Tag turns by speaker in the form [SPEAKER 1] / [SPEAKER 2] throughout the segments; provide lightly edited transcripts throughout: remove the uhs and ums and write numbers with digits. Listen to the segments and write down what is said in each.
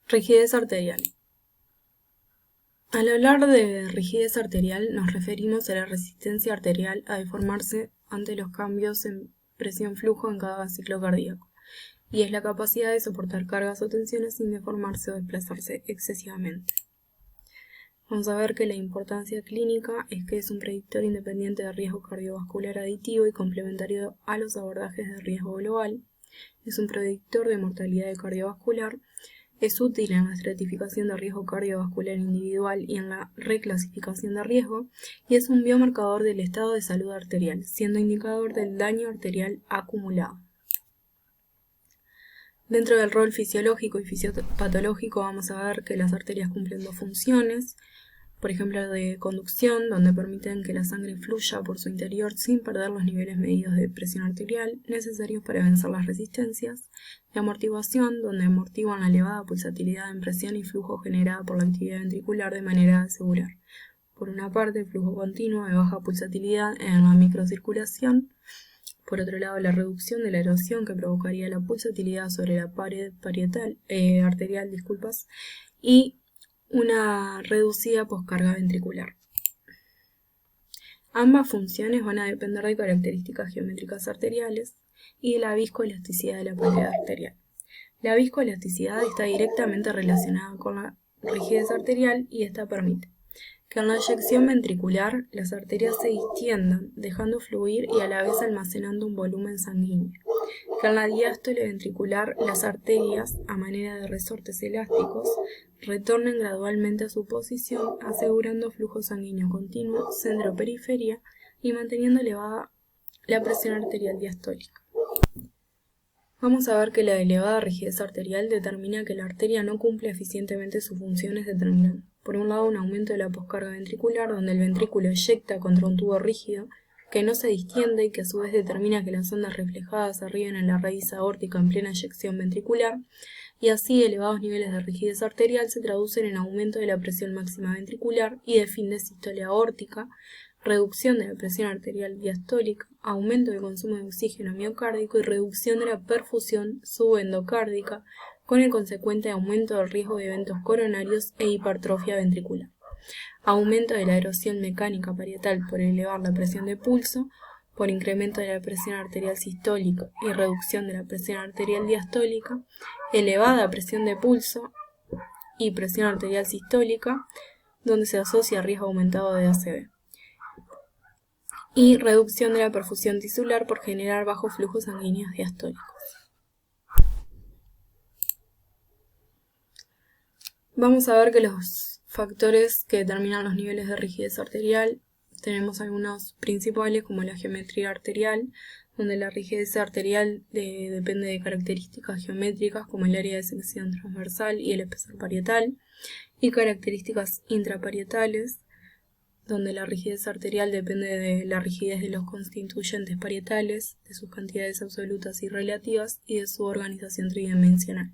[SPEAKER 1] Rigidez arterial. Al hablar de rigidez arterial nos referimos a la resistencia arterial a deformarse ante los cambios en presión-flujo en cada ciclo cardíaco, y es la capacidad de soportar cargas o tensiones sin deformarse o desplazarse excesivamente. Vamos a ver que la importancia clínica es que es un predictor independiente de riesgo cardiovascular aditivo y complementario a los abordajes de riesgo global. Es un predictor de mortalidad cardiovascular. Es útil en la estratificación de riesgo cardiovascular individual y en la reclasificación de riesgo, y es un biomarcador del estado de salud arterial, siendo indicador del daño arterial acumulado. Dentro del rol fisiológico y fisiopatológico vamos a ver que las arterias cumplen dos funciones, por ejemplo de conducción, donde permiten que la sangre fluya por su interior sin perder los niveles medidos de presión arterial necesarios para vencer las resistencias; de amortiguación, donde amortiguan la elevada pulsatilidad en presión y flujo generada por la actividad ventricular de manera de asegurar, por una parte, el flujo continuo de baja pulsatilidad en la microcirculación, por otro lado, la reducción de la erosión que provocaría la pulsatilidad sobre la pared arterial, y una reducida poscarga ventricular. Ambas funciones van a depender de características geométricas arteriales y de la viscoelasticidad de la pared arterial. La viscoelasticidad está directamente relacionada con la rigidez arterial y esta permite que en la eyección ventricular las arterias se distiendan, dejando fluir y a la vez almacenando un volumen sanguíneo; que en la diástole ventricular las arterias, a manera de resortes elásticos, retornen gradualmente a su posición, asegurando flujo sanguíneo continuo centro-periferia y manteniendo elevada la presión arterial diastólica. Vamos a ver que la elevada rigidez arterial determina que la arteria no cumple eficientemente sus funciones determinando, por un lado, un aumento de la poscarga ventricular, donde el ventrículo eyecta contra un tubo rígido que no se distiende y que a su vez determina que las ondas reflejadas arriben en la raíz aórtica en plena eyección ventricular, y así elevados niveles de rigidez arterial se traducen en aumento de la presión máxima ventricular y de fin de sístole aórtica, reducción de la presión arterial diastólica, aumento del consumo de oxígeno miocárdico y reducción de la perfusión subendocárdica, con el consecuente aumento del riesgo de eventos coronarios e hipertrofia ventricular. Aumento de la erosión mecánica parietal por elevar la presión de pulso, por incremento de la presión arterial sistólica y reducción de la presión arterial diastólica, elevada presión de pulso y presión arterial sistólica, donde se asocia riesgo aumentado de ACV, y reducción de la perfusión tisular por generar bajos flujos sanguíneos diastólicos. Vamos a ver que los factores que determinan los niveles de rigidez arterial, tenemos algunos principales como la geometría arterial, donde la rigidez arterial depende de características geométricas como el área de sección transversal y el espesor parietal, y características intraparietales, donde la rigidez arterial depende de la rigidez de los constituyentes parietales, de sus cantidades absolutas y relativas y de su organización tridimensional.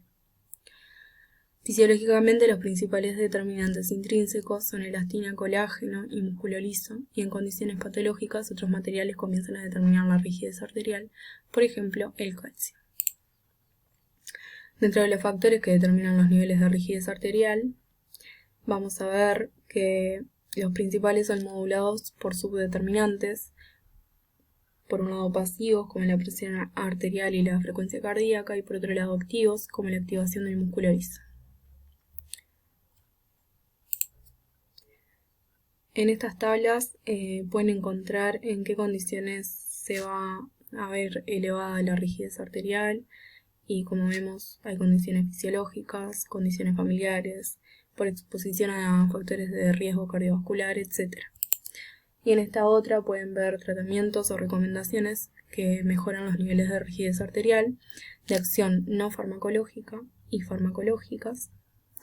[SPEAKER 1] Fisiológicamente, los principales determinantes intrínsecos son elastina, colágeno y músculo liso, y en condiciones patológicas otros materiales comienzan a determinar la rigidez arterial, por ejemplo, el calcio. Dentro de los factores que determinan los niveles de rigidez arterial, vamos a ver que los principales son modulados por subdeterminantes, por un lado pasivos como la presión arterial y la frecuencia cardíaca, y por otro lado activos como la activación del músculo liso. En estas tablas pueden encontrar en qué condiciones se va a ver elevada la rigidez arterial, y como vemos hay condiciones fisiológicas, condiciones familiares, por exposición a factores de riesgo cardiovascular, etc. Y en esta otra pueden ver tratamientos o recomendaciones que mejoran los niveles de rigidez arterial, de acción no farmacológica y farmacológicas,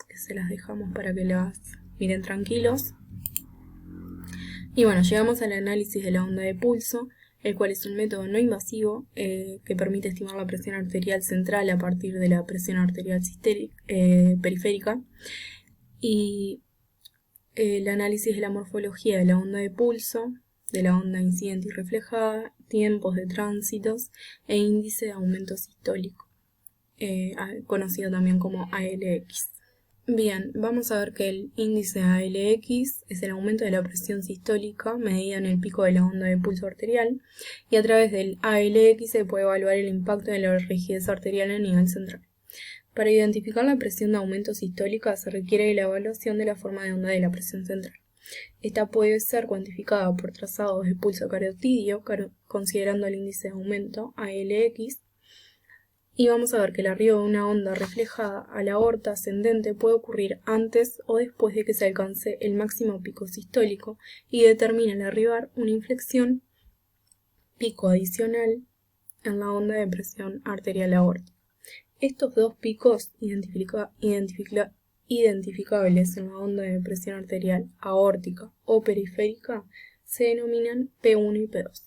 [SPEAKER 1] que se las dejamos para que las miren tranquilos. Y bueno, llegamos al análisis de la onda de pulso, el cual es un método no invasivo que permite estimar la presión arterial central a partir de la presión arterial periférica, y el análisis de la morfología de la onda de pulso, de la onda incidente y reflejada, tiempos de tránsitos e índice de aumento sistólico, conocido también como ALX. Bien, vamos a ver que el índice ALX es el aumento de la presión sistólica medida en el pico de la onda de pulso arterial, y a través del ALX se puede evaluar el impacto de la rigidez arterial a nivel central. Para identificar la presión de aumento sistólica se requiere la evaluación de la forma de onda de la presión central. Esta puede ser cuantificada por trazados de pulso carotidio, considerando el índice de aumento ALX, y vamos a ver que el arribo de una onda reflejada a la aorta ascendente puede ocurrir antes o después de que se alcance el máximo pico sistólico y determina al arribar una inflexión pico adicional en la onda de presión arterial aórtica. Estos dos picos identificables en la onda de presión arterial aórtica o periférica se denominan P1 y P2,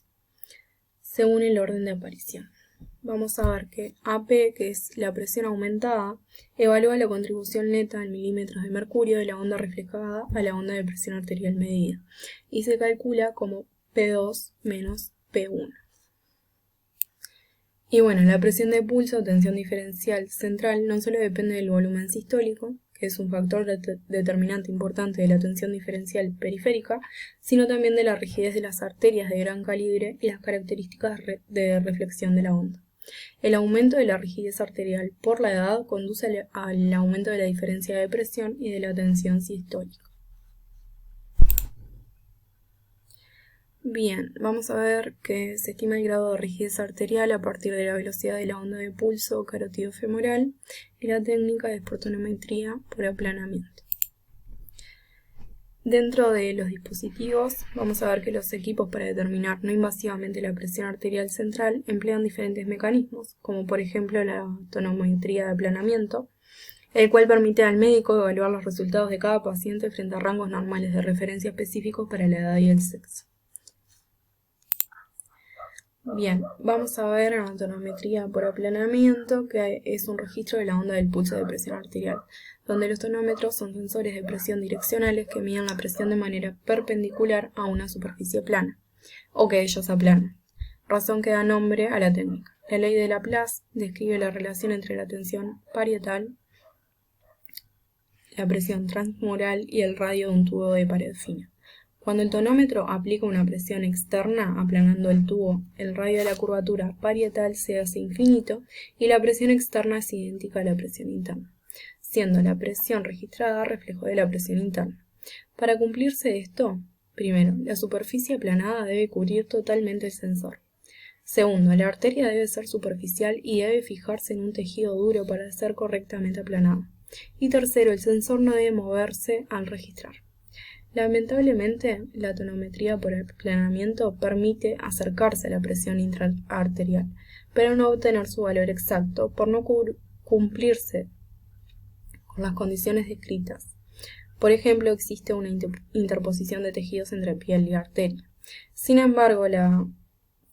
[SPEAKER 1] según el orden de aparición. Vamos a ver que AP, que es la presión aumentada, evalúa la contribución neta en milímetros de mercurio de la onda reflejada a la onda de presión arterial medida y se calcula como P2 menos P1. Y bueno, la presión de pulso o tensión diferencial central no solo depende del volumen sistólico, que es un factor determinante importante de la tensión diferencial periférica, sino también de la rigidez de las arterias de gran calibre y las características de reflexión de la onda. El aumento de la rigidez arterial por la edad conduce al aumento de la diferencia de presión y de la tensión sistólica. Bien, vamos a ver que se estima el grado de rigidez arterial a partir de la velocidad de la onda de pulso carotido-femoral y la técnica de esportonometría por aplanamiento. Dentro de los dispositivos, vamos a ver que los equipos para determinar no invasivamente la presión arterial central emplean diferentes mecanismos, como por ejemplo la tonometría de aplanamiento, el cual permite al médico evaluar los resultados de cada paciente frente a rangos normales de referencia específicos para la edad y el sexo. Bien, vamos a ver la tonometría por aplanamiento, que es un registro de la onda del pulso de presión arterial, donde los tonómetros son sensores de presión direccionales que miden la presión de manera perpendicular a una superficie plana, o que ellos aplanan, razón que da nombre a la técnica. La ley de Laplace describe la relación entre la tensión parietal, la presión transmural y el radio de un tubo de pared fina. Cuando el tonómetro aplica una presión externa aplanando el tubo, el radio de la curvatura parietal se hace infinito y la presión externa es idéntica a la presión interna, siendo la presión registrada reflejo de la presión interna. Para cumplirse esto, primero, la superficie aplanada debe cubrir totalmente el sensor. Segundo, la arteria debe ser superficial y debe fijarse en un tejido duro para ser correctamente aplanada. Y tercero, el sensor no debe moverse al registrar. Lamentablemente, la tonometría por aplanamiento permite acercarse a la presión intraarterial, pero no obtener su valor exacto por no cumplirse con las condiciones descritas. Por ejemplo, existe una interposición de tejidos entre piel y arteria. Sin embargo, la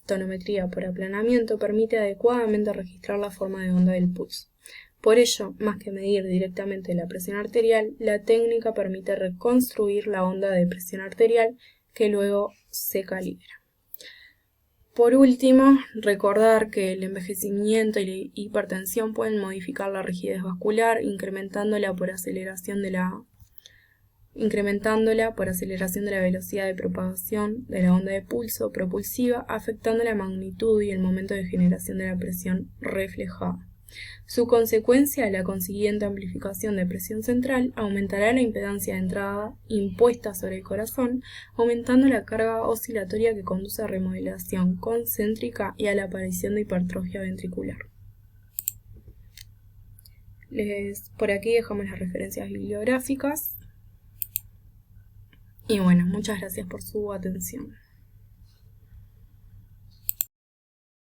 [SPEAKER 1] tonometría por aplanamiento permite adecuadamente registrar la forma de onda del pulso. Por ello, más que medir directamente la presión arterial, la técnica permite reconstruir la onda de presión arterial que luego se calibra. Por último, recordar que el envejecimiento y la hipertensión pueden modificar la rigidez vascular, incrementándola por aceleración de la velocidad de propagación de la onda de pulso propulsiva, afectando la magnitud y el momento de generación de la presión reflejada. Su consecuencia, la consiguiente amplificación de presión central, aumentará la impedancia de entrada impuesta sobre el corazón, aumentando la carga oscilatoria que conduce a remodelación concéntrica y a la aparición de hipertrofia ventricular. Por aquí dejamos las referencias bibliográficas. Y bueno, muchas gracias por su atención.